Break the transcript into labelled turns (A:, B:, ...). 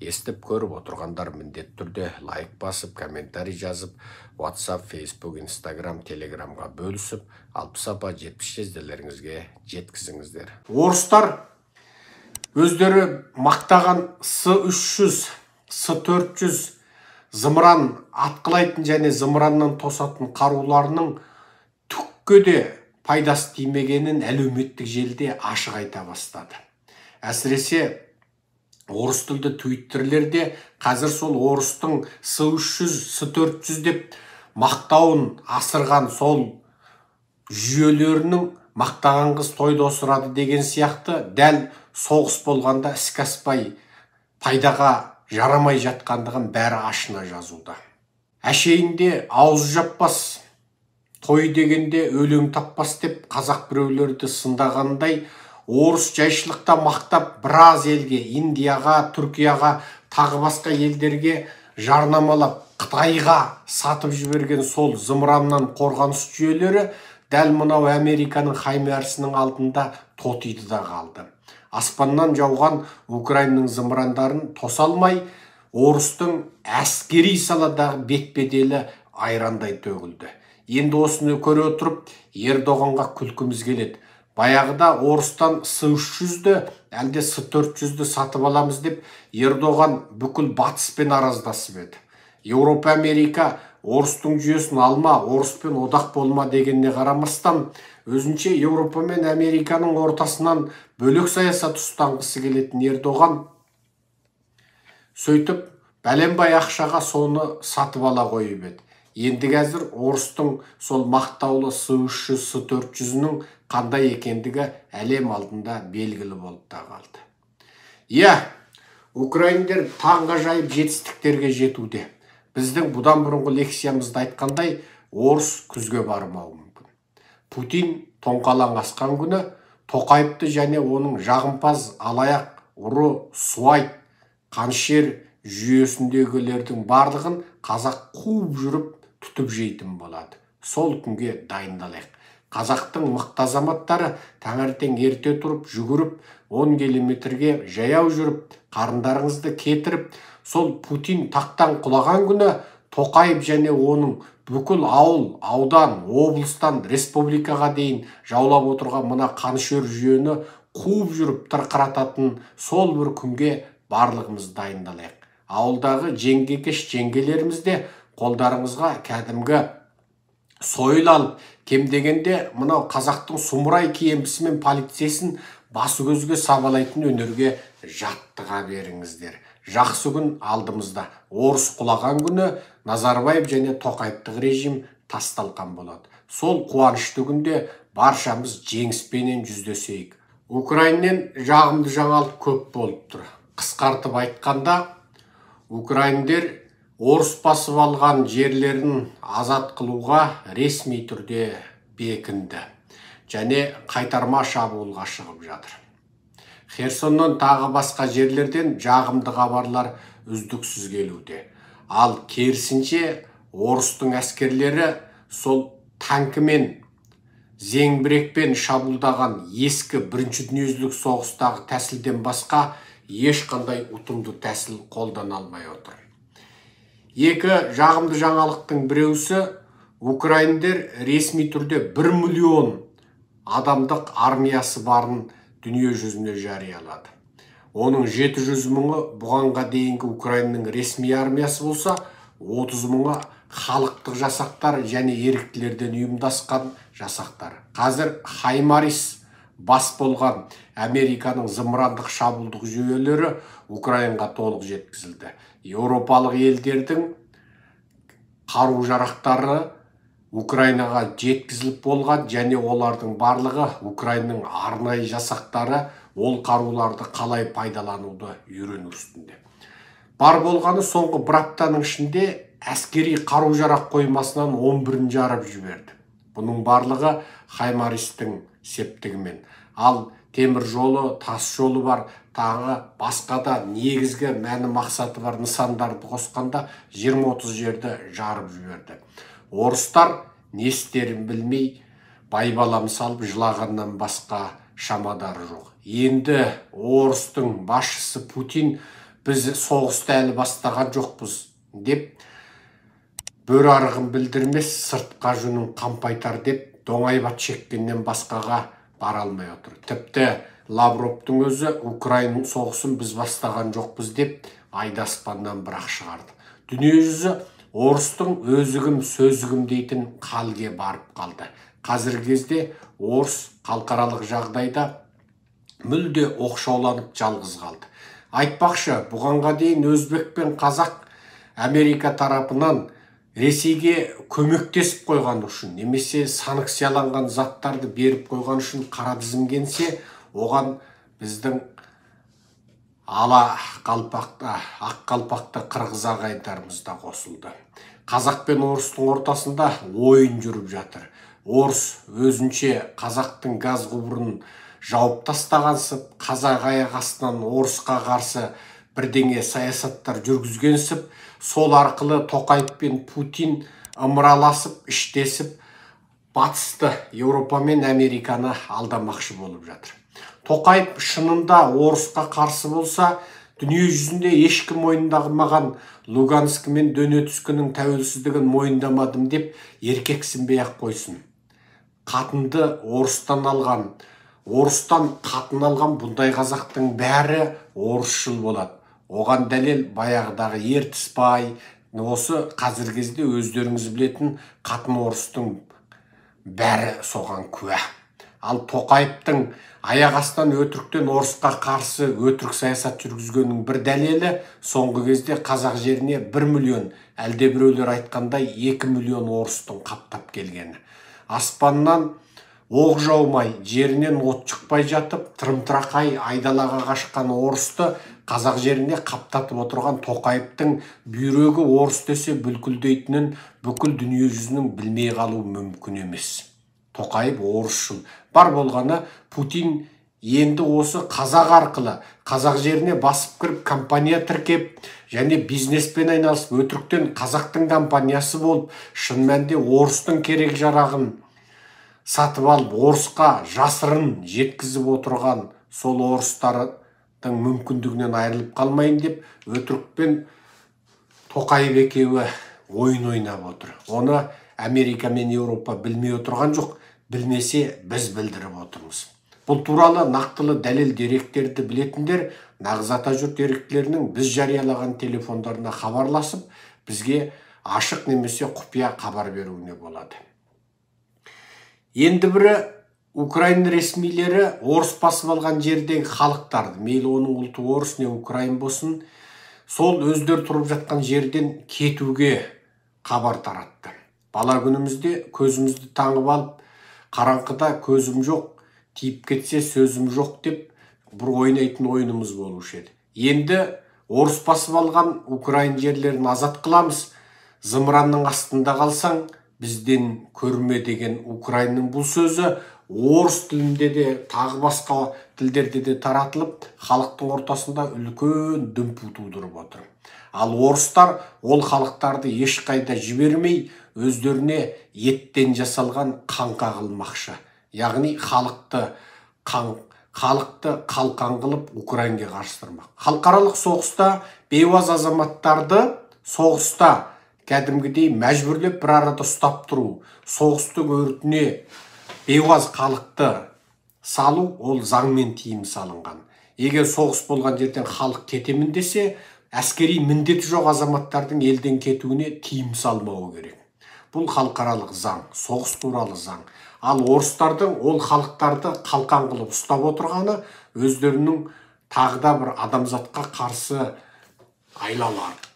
A: естіп көріп отырғандар міндетті түрде лайк басып, комментарий жазып, WhatsApp, Facebook, Instagram, Telegramға бөлісіп, 60 апа 70 жезделеріңізге жеткізіңіздер. Орыстар өздері мақтаған С-300, С-400 зымыран атқылайтын және зымыраннан тосатын қаруларының түкке де пайдасы тимегенін әлеуметтік желіде ашық айта бастады. Әсіресе орыс тілді твиттерлерде қазір сол орыстың С-300, С-400 деп мақтауын асырған сол жүйелерінің мақтаған қыз тойда осырады деген сияқты дәл соғыс болғанда іске аспай пайдаға жарамай жатқандығын бәрі ашына жазуда. Әшейінде ауыз жаппас, той дегенде өлең таппас деп қазақ біреулерді сындағандай, орыс жайшылықта мақтап біраз елге, Индияға, Түркияға, тағы басқа елдерге жарнамалап, Қытайға сатып жіберген сол зымыраннан қорғаныс жүйелері дәл мынау Американың хаймерсінің алдында тотиды да қалды. Аспаннан жауған Украинаның зымырандарын тоса алмай, орыстың әскери саладағы бетбеделі айрандай төгілді. Енді осыны көре отырып, Ердоғанға күлкіміз келеді. Баяғыда орыстан С-300-ді, әлде С-400-ді сатып аламыз деп, Ердоған бүкіл батыспен араздасып еді. Еуропа, Америка орыстың жүйесін алма, орыспен одақ болма дегеніне қарамастан, өзінше Еуропа мен Американың ортасынан бөлек саясат ұстанғысы келетін Ердоған сөйтіп бәленбай ақшаға соны сатып ала қойып еді. Енді қазір орыстың сол мақтаулы С-300, С-400-ның қандай екендігі әлем алдында белгілі болып та қалды. Украиндер таңғажайып жетістіктерге жетуде. Біздің бұдан бұрынғы лекциямызда айтқандай, орыс күзге бармауы мүмкін. Путин тоңқалаң асқан күні Тоқаевты және оның жағымпаз алаяқ, ұры, суайт, қаншер жүйесіндегілердің барлығын қазақ қуып жүріп түтіп жейтін болады. Сол күнге дайындалайық. Қазақтың мықты азаматтары таңертең ерте тұрып, жүгіріп, 10 километрге жаяу жүріп, қарындарыңызды кетіріп, сол Путин тақтан құлаған күні Тоқаев және оның бүкіл ауыл, аудан, облыстан республикаға дейін жаулап отырған мына қаншер жүйені қуып жүріп тырқырататын сол бір күнге барлығымыз дайындалайық. Ауылдағы жеңгекеш жеңгелеріміз де қолдарыңызға кәдімгі сойыл алып, кем дегенде мынау қазақтың сұмырай киембісі мен полицейсін басы көзге сабалайтын өнерге жаттыға беріңіздер. Жақсы күн алдымызда. Орыс құлаған күні Назарбаев және Тоқаевтық режим тасталқан болады. Сол қуанышты күнде баршамыз жеңіспенен жүздесейік. Украиннен жағымды жаңалық көп болып тұр. Қысқартып айтқанда, украиндер орыс басып алған жерлерін азат қылуға ресми түрде бекінді және қайтарма шабуылға шығып жатыр. Херсоннан тағы басқа жерлерден жағымды хабарлар үздіксіз келуде. Ал керісінше орыстың әскерлері сол танкімен, зеңбірекпен шабуылдаған ескі бірінші дүниежүзілік соғыстағы тәсілден басқа ешқандай ұтымды тәсіл қолдана алмай отыр. Екі жағымды жаңалықтың біреусі, украиндер ресми түрде 1 миллион адамдық армиясы барын дүние жүзіне жариялады. Оның 700 мыңы бұғанға дейінгі Украинаның ресми армиясы болса, 30 мыңы халықтық жасақтар және еріктілерден ұйымдасқан жасақтар. Қазір Хаймарис бас болған Американың зымырандық шабуылдық жүйелері Украинаға толық жеткізілді. Еуропалық елдердің қару-жарақтары Украинаға жеткізіліп болған және олардың барлығы Украинаның арнайы жасақтары ол қаруларды қалай пайдалануды үйрену үстінде. Бар болғаны соңғы бір аптаның ішінде әскери қару-жарақ қоймасынан 11-ін жарып жіберді. Бұның барлығы Хаймаристің септігімен. Ал темір жолы, тас жолы бар, тағы басқа да негізгі мәні мақсаты бар нысандарды қосқанда 20-30 жерді жарып жіберді. Орыстар не істерін білмей, байбалам салып жылағаннан басқа шамадары жоқ. Енді орыстың басшысы Путин біз соғысты әлі бастаған жоқпыз деп бөр арығын білдірмес сыртқа жүнін қампайтар деп доңайбат шеккеннен басқаға бара алмай отыр. Тіпті Лавровтың өзі Украина соғысын біз бастаған жоқпыз деп айды аспаннан бірақ шығарды. Дүниежүзі орыстың өзігім сөзігім дейтін халге барып қалды. Қазіргі кезде орыс халықаралық жағдайда мүлде оқшауланып жалғыз қалды. Айтпақшы, бұғанға дейін өзбек пен қазақ Америка тарапынан Ресейге көмектесіп қойған үшін, немесе санкцияланған заттарды беріп қойған үшін қара тізімгенсе, оған біздің ақ қалпақты қырғыз ағайындарымыз да қосылды. Қазақ пен орыстың ортасында ойын жүріп жатыр. Орыс өзінше қазақтың газ құбырын жауып тастағансып, қазақ аяқ астынан орысқа қарсы бірдеңе саясаттар жүргізгенсіп, сол арқылы Тоқаев пен Путин ымыраласып, іштесіп, батысты Еуропа мен Американы алдамақшы болып жатыр. Тоқаев шынында орысқа қарсы болса, дүние жүзінде ешкім мойындамаған Луганск мен Донецкінің тәуелсіздігін мойындамадым деп еркексінбей-ақ қойсын. Қатынды орыстан алған, орыстан қатын алған бұндай қазақтың бәрі орысшыл болады. Оған дәлел баяғыдағы Ертісбай, осы қазіргі кезде өздеріңіз білетін қатын орыстың бәрі соған куә. Ал Тоқаевтың аяқ астынан өтіріктен орысқа қарсы өтірік саясат жүргізгенінің бір дәлелі соңғы кезде қазақ жеріне 1 миллион, әлде біреулер айтқандай 2 миллион орыстың қаптап келгені. Аспаннан оқ жаумай, жерінен от шықпай жатып, тырым-тырақай айдалаға қашқан орысты қазақ жеріне қаптатып отырған Тоқаевтың бүйрегі орыс десе бүлкілдейтінін бүкіл дүние жүзінің білмей қалу мүмкін емес. Тоқаев орысшыл. Бар болғаны Путин енді осы қазақ арқылы қазақ жеріне басып кіріп компания тіркеп және бизнеспен айналысып өтіріктен қазақтың компаниясы болып шын мәнінде орыстың керек жарағын сатып алып орысқа жасырын жеткізіп отырған сол орыстардың мүмкіндігінен айырылып қалмайын деп өтірікпен Тоқаев екеуі ойын ойнап отыр. Оны Америка мен Еуропа білмей отырған жоқ, білмесе біз білдіріп отырмыз. Бұл туралы нақтылы дәлел деректерді білетіндер нағыз атажұрт еріктілерінің біз жариялаған телефондарына хабарласып, бізге ашық немесе құпия хабар беруіне болады. Енді бірі Украина ресмилері орыс басып алған жердегі халықтарды, мейлі оның ұлты орыс не Украин болсын, сол өздер тұрып жатқан жерден кетуге хабар таратты. Бала күнімізде көзімізді таңып алып, қараңғыда көзім жоқ, тиіп кетсе сөзім жоқ деп бір ойнайтын ойынымыз болушы еді. Енді орыс басып алған Украин жерлерін азат қыламыз, зымыранның астында қалсаң, бізден көрме деген Украинның бұл сөзі орыс тілінде де, тағы басқа тілдерде де таратылып, халықтың ортасында үлкен дүмпу тудырып отыр. Ал орыстар ол халықтарды ешқайда жібермей, өздеріне еттен жасалған қаңқа қылмақшы. Яғни халықты қалқан қылып Украинге қарсы тұрмақ. Халықаралық соғыста бейуаз азаматтарды соғыста кәдімгідей мәжбүрлеп бір арада ұстап тұру, соғыстың өртіне бейуаз халықты салу, ол заңмен тыйым салынған. Егер соғыс болған жерден халық кетемін десе, әскери міндеті жоқ азаматтардың елден кетуіне тыйым салмауы керек. Бұл халықаралық заң, соғыс туралы заң. Ал орыстардың ол халықтарды қалқан қылып ұстап отырғаны өздерінің тағы да бір адамзатқа қарсы айлалары.